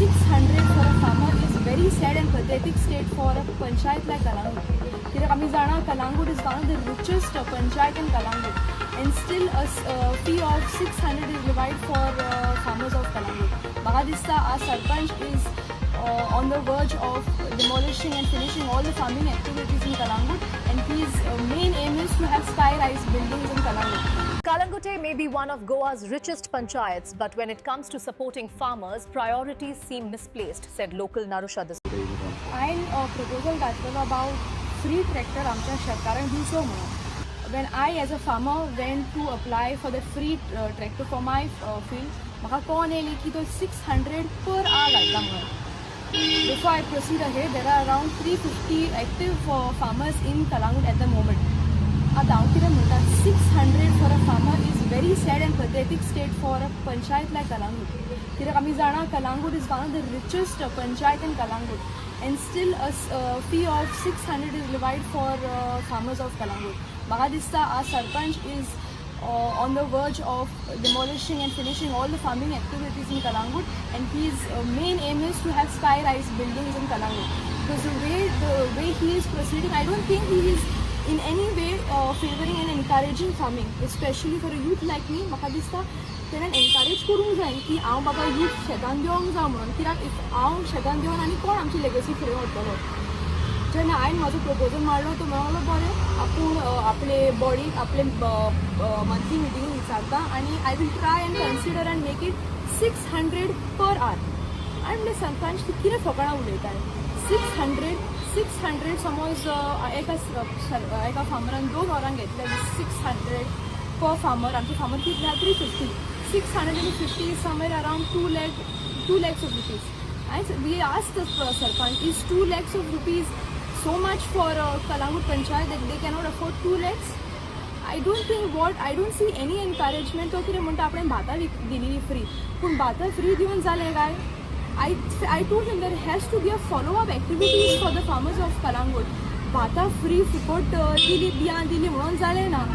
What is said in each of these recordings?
600 for a farmer is very sad and pathetic state for a panchayat like Kalangut. कित्याक आमी जाणा Kalangut is one of the richest panchayat in Kalangut, and still a fee of 600 is levied for farmers of Kalangut. म्हाका दिसता our sarpanch is on the verge of demolishing and finishing all the farming activities in Kalangut, and his main aim is to have sky-rise buildings in Kalangut. Kalangutte may be one of Goa's richest panchayats, but when it comes to supporting farmers, priorities seem misplaced, said local Narusha this. हांवें proposal घातलेलो about free tractor आमच्या शेतकारांक दिवचो म्हणून. When I as a farmer went to apply for the free tractor for my field, म्हाका कळोन येयली की तो 600 per hour घातला म्हणून. Before I proceed ahead, there are around 350 active farmers in Kalangut at the moment. आता हांव कितें म्हणटा 600 for a farmer is very sad and pathetic state for a panchayat like Kalangut. कित्याक आमी जाणा Kalangut is one of the richest panchayat in Kalangut, and still a fee of 600 is levied for farmers of Kalangut. म्हाका दिसता our sarpanch is on the verge of demolishing and finishing all the farming activities in Kalangut, and his main aim is to have sky-rise buildings in Kalangut. Because the way he is proceeding, I don't think he is in any way favoring and encouraging farming, especially for a youth like me. म्हाका दिसता तेणेन encourage करूंक जाय की हांव बाबा youth शेतान देवंक जाय म्हणून. कित्याक इफ हांव शेतान देवन आनी कोण आमची लेगसी फुडें व्हरतलो. जेन्ना हांवें म्हाजो प्रपोजल मारलो तो म्हणलो बरें आपूण आपले बॉडीक आपले मंथली मिटिंगेक विचारता आनी I will try and consider and make it 600 per hour. हांवें म्हणलें सरपंच तूं कितें फकाणां उलयताय. 600 समज एका फार्मरान 2 वरां घेतले 600 per farmer. आमचे फार्मर कितले 350. 650 is somewhere around 2 lakhs of rupees. And we asked the sarpanch, is 2 lakhs of rupees so much for Kalangut panchayat that they cannot afford 2 lakhs? I don't see any encouragement. तो कितें म्हणटा आपणें भातां दिली free, पूण भातां free दिवन जालें काय. I told him there has to be a follow-up activities for the farmers of Kalangut. भातां फ्री फुकट दिली बियां दिली म्हणून जालें ना.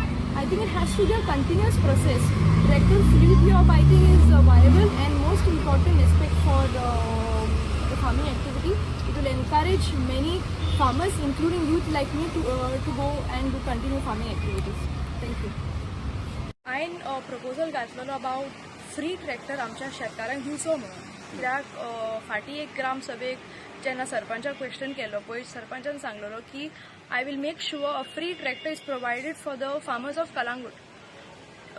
I think it has to be a continuous process. Tractor fleet job I think is viable and most important aspect for the farming activity. It will encourage many farmers, including youth like me, to go and continue farming activities. Thank you. हांवें proposal घातलेलो about free tractor आमच्या शेतकारांक दिवचो म्हणून. कित्याक फाटीं एक ग्राम सभेक जेन्ना सरपंचाक क्वेश्चन केलो पळय, सरपंचान सांगलेलो की I will make sure a free tractor is provided for the farmers of Kalangut.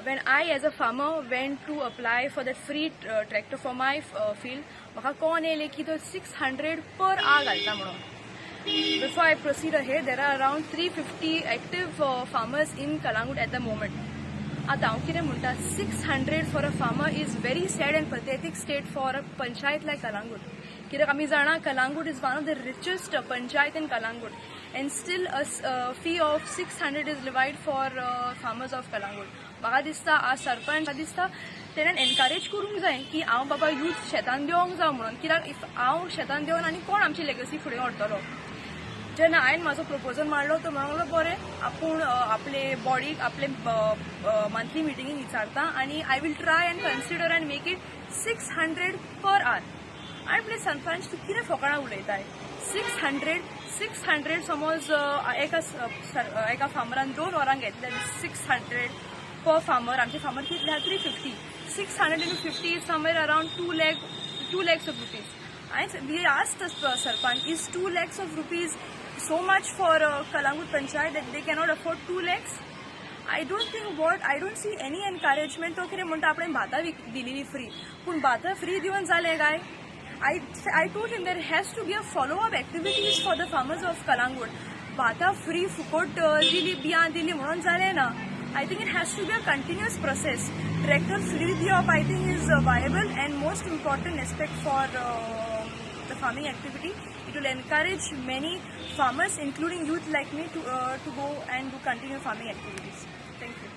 When I as a farmer went to apply for that free tractor for my field, म्हाका कळोन येयलें की तो 600 per hour घालता म्हणून. Before I proceed ahead, there are around 350 active farmers in Kalangut at the moment. आता हांव कितें म्हणटा 600 for a farmer is very sad and pathetic state for a panchayat like Kalangut. कित्याक आमी जाणा Kalangut is one of the richest panchayat in Kalangut, and still a fee of 600 is levied for farmers of Kalangut. म्हाका दिसता our sarpanch दिसता तेणेन encourage करूंक जाय की हांव बाबा यूथ शेतान देवंक जाय म्हणून. कित्याक इफ हांव शेतान देवन आनी कोण आमची लेगसी फुडें व्हरतलो. जेन्ना हांवें म्हाजो प्रपोजल मारलो तो म्हणलो बरें आपूण आपले बॉडीक आपले मंथली मिटिंगेक विचारता आनी I will try and consider and make it 600 per hour. हांवें म्हणलें सरपंच तूं कितें फकाणां उलयताय. 600 समज एका फार्मरान 2 वरां घेतले 600 per farmer. आमचे फार्मर कितले 350. 650 is somewhere around 2 lakhs of rupees. And we asked the sarpanch, is 2 lakhs of rupees so much for Kalangut panchayat that they cannot afford 2 lakhs? I don't see any encouragement. तो कितें म्हणटा आपणें भातां दिली free, पूण भातां free दिवन जालें काय. I told him there has to be a follow-up activities for the farmers of Kalangut. भातां फ्री फुकट दिली बियां दिली म्हणून जालें ना. I think it has to be a continuous process. Tractor fleet job I think is viable and most important aspect for the farming activity. It will encourage many farmers, including youth like me, to go and continue farming activities. Thank you.